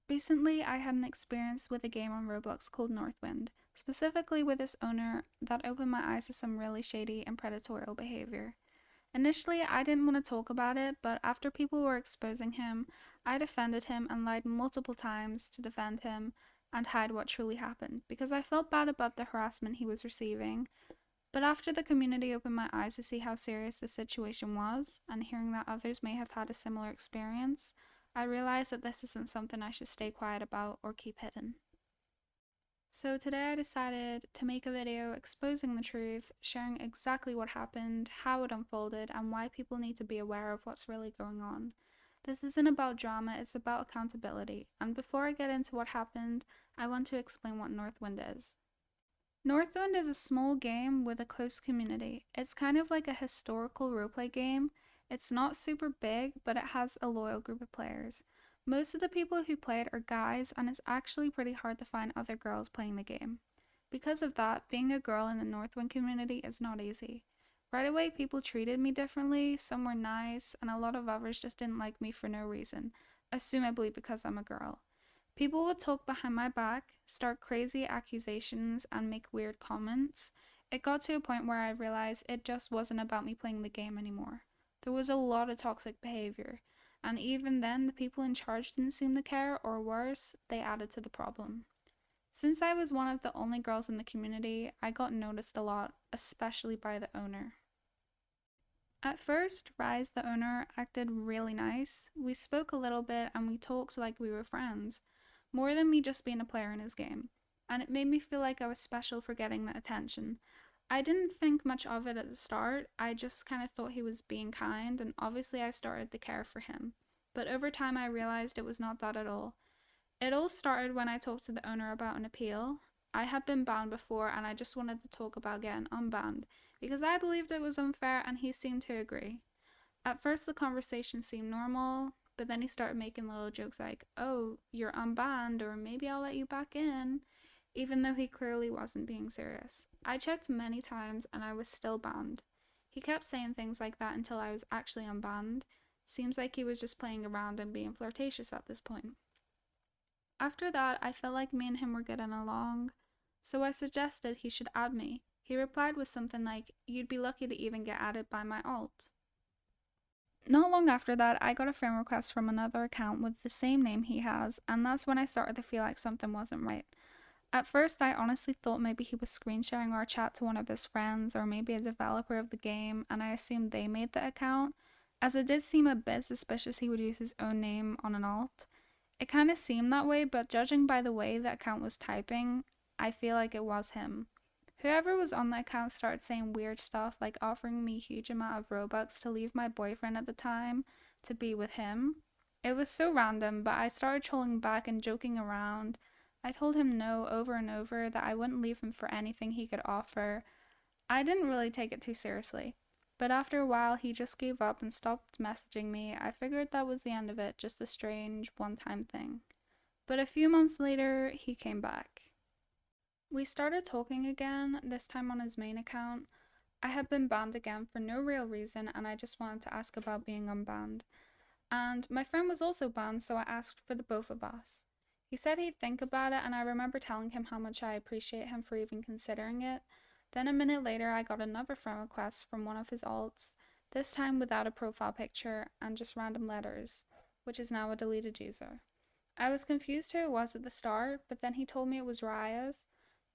Recently, I had an experience with a game on Roblox called Northwind, specifically with its owner that opened my eyes to some really shady and predatory behavior. Initially, I didn't want to talk about it, but after people were exposing him, I defended him and lied multiple times to defend him and hide what truly happened because I felt bad about the harassment he was receiving. But after the community opened my eyes to see how serious the situation was, and hearing that others may have had a similar experience, I realized that this isn't something I should stay quiet about or keep hidden. So today I decided to make a video exposing the truth, sharing exactly what happened, how it unfolded, and why people need to be aware of what's really going on. This isn't about drama, it's about accountability. And before I get into what happened, I want to explain what Northwind is. Northwind is a small game with a close community. It's kind of like a historical roleplay game. It's not super big, but it has a loyal group of players. Most of the people who play it are guys, and it's actually pretty hard to find other girls playing the game. Because of that, being a girl in the Northwind community is not easy. Right away, people treated me differently, some were nice, and a lot of others just didn't like me for no reason, assumably because I'm a girl. People would talk behind my back, start crazy accusations, and make weird comments. It got to a point where I realized it just wasn't about me playing the game anymore. There was a lot of toxic behavior, and even then the people in charge didn't seem to care, or worse, they added to the problem. Since I was one of the only girls in the community, I got noticed a lot, especially by the owner. At first, Ryez, the owner, acted really nice. We spoke a little bit and we talked like we were friends, more than me just being a player in his game, and it made me feel like I was special for getting that attention. I didn't think much of it at the start, I just kind of thought he was being kind, and obviously I started to care for him. But over time I realized it was not that at all. It all started when I talked to the owner about an appeal. I had been banned before and I just wanted to talk about getting unbanned, because I believed it was unfair and he seemed to agree. At first the conversation seemed normal, but then he started making little jokes like, "Oh, you're unbanned," or "maybe I'll let you back in," even though he clearly wasn't being serious. I checked many times and I was still banned. He kept saying things like that until I was actually unbanned. Seems like he was just playing around and being flirtatious at this point. After that, I felt like me and him were getting along, so I suggested he should add me. He replied with something like, "You'd be lucky to even get added by my alt." Not long after that, I got a friend request from another account with the same name he has, and that's when I started to feel like something wasn't right. At first, I honestly thought maybe he was screen sharing our chat to one of his friends, or maybe a developer of the game, and I assumed they made the account, as it did seem a bit suspicious he would use his own name on an alt. It kind of seemed that way, but judging by the way the account was typing, I feel like it was him. Whoever was on the account started saying weird stuff, like offering me a huge amount of Robux to leave my boyfriend at the time to be with him. It was so random, but I started trolling back and joking around. I told him no over and over, that I wouldn't leave him for anything he could offer. I didn't really take it too seriously. But after a while, he just gave up and stopped messaging me. I figured that was the end of it, just a strange, one-time thing. But a few months later, he came back. We started talking again, this time on his main account. I had been banned again for no real reason, and I just wanted to ask about being unbanned. And my friend was also banned, so I asked for the both of us. He said he'd think about it, and I remember telling him how much I appreciate him for even considering it. Then a minute later, I got another friend request from one of his alts, this time without a profile picture and just random letters, which is now a deleted user. I was confused who it was at the start, but then he told me it was Ryez,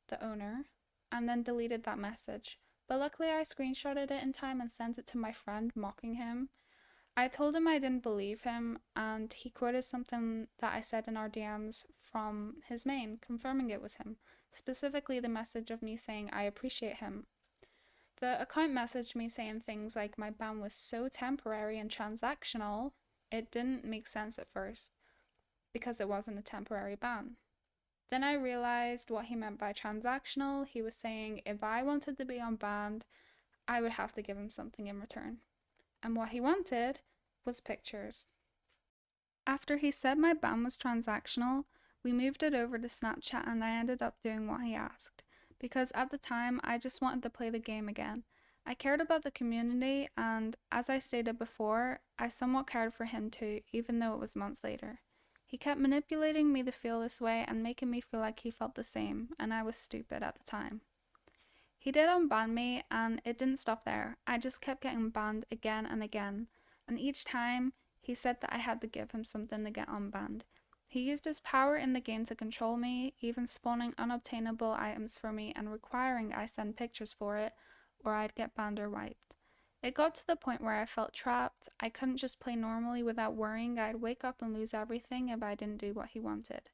the owner, and then deleted that message. But luckily I screenshotted it in time and sent it to my friend, mocking him. I told him I didn't believe him, and he quoted something that I said in our DMs from his main, confirming it was him, specifically the message of me saying I appreciate him. The account messaged me saying things like my ban was so temporary and transactional, it didn't make sense at first, because it wasn't a temporary ban. Then I realized what he meant by transactional. He was saying if I wanted to be unbanned, I would have to give him something in return. And what he wanted was pictures. After he said my ban was transactional, we moved it over to Snapchat and I ended up doing what he asked, because at the time I just wanted to play the game again. I cared about the community, and as I stated before, I somewhat cared for him too, even though it was months later. He kept manipulating me to feel this way and making me feel like he felt the same, and I was stupid at the time. He did unban me, and it didn't stop there. I just kept getting banned again and again, and each time he said that I had to give him something to get unbanned. He used his power in the game to control me, even spawning unobtainable items for me and requiring I send pictures for it, or I'd get banned or wiped. It got to the point where I felt trapped. I couldn't just play normally without worrying I'd wake up and lose everything if I didn't do what he wanted.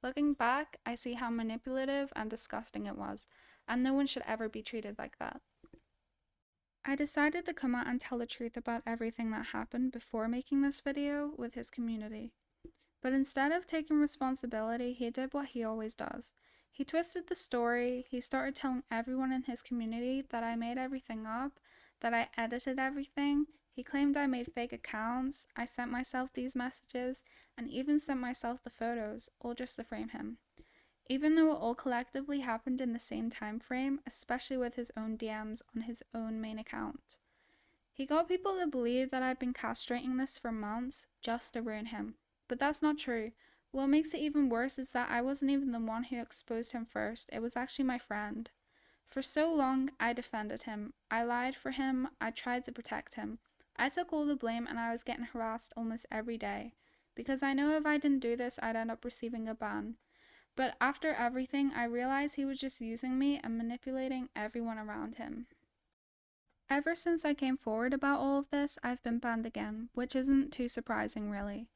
Looking back, I see how manipulative and disgusting it was, and no one should ever be treated like that. I decided to come out and tell the truth about everything that happened before making this video with his community. But instead of taking responsibility, he did what he always does. He twisted the story. He started telling everyone in his community that I made everything up, that I edited everything. He claimed I made fake accounts. I sent myself these messages, and even sent myself the photos, all just to frame him. Even though it all collectively happened in the same time frame, especially with his own DMs on his own main account. He got people to believe that I'd been castrating this for months just to ruin him. But that's not true. What makes it even worse is that I wasn't even the one who exposed him first. It was actually my friend. For so long, I defended him. I lied for him. I tried to protect him. I took all the blame, and I was getting harassed almost every day. Because I know if I didn't do this, I'd end up receiving a ban. But after everything, I realized he was just using me and manipulating everyone around him. Ever since I came forward about all of this, I've been banned again, which isn't too surprising really.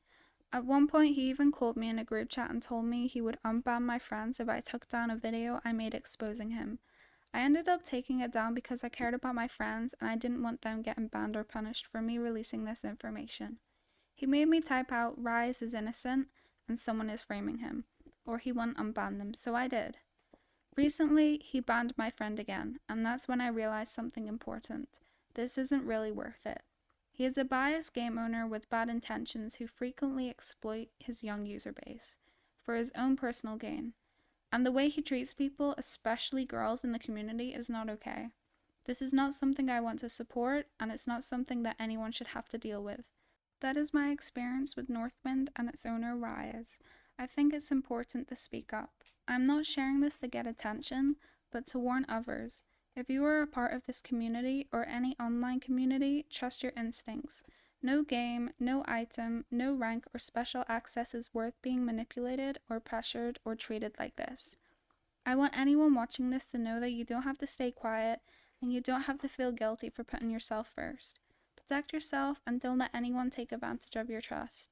At one point, he even called me in a group chat and told me he would unban my friends if I took down a video I made exposing him. I ended up taking it down because I cared about my friends and I didn't want them getting banned or punished for me releasing this information. He made me type out Ryez is innocent and someone is framing him, or he wouldn't unban them, so I did. Recently, he banned my friend again, and that's when I realized something important. This isn't really worth it. He is a biased game owner with bad intentions who frequently exploit his young user base for his own personal gain. And the way he treats people, especially girls in the community, is not okay. This is not something I want to support, and it's not something that anyone should have to deal with. That is my experience with Northwind and its owner, Ryez. I think it's important to speak up. I'm not sharing this to get attention, but to warn others. If you are a part of this community or any online community, trust your instincts. No game, no item, no rank or special access is worth being manipulated or pressured or treated like this. I want anyone watching this to know that you don't have to stay quiet and you don't have to feel guilty for putting yourself first. Protect yourself and don't let anyone take advantage of your trust.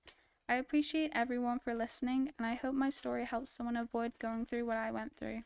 I appreciate everyone for listening, and I hope my story helps someone avoid going through what I went through.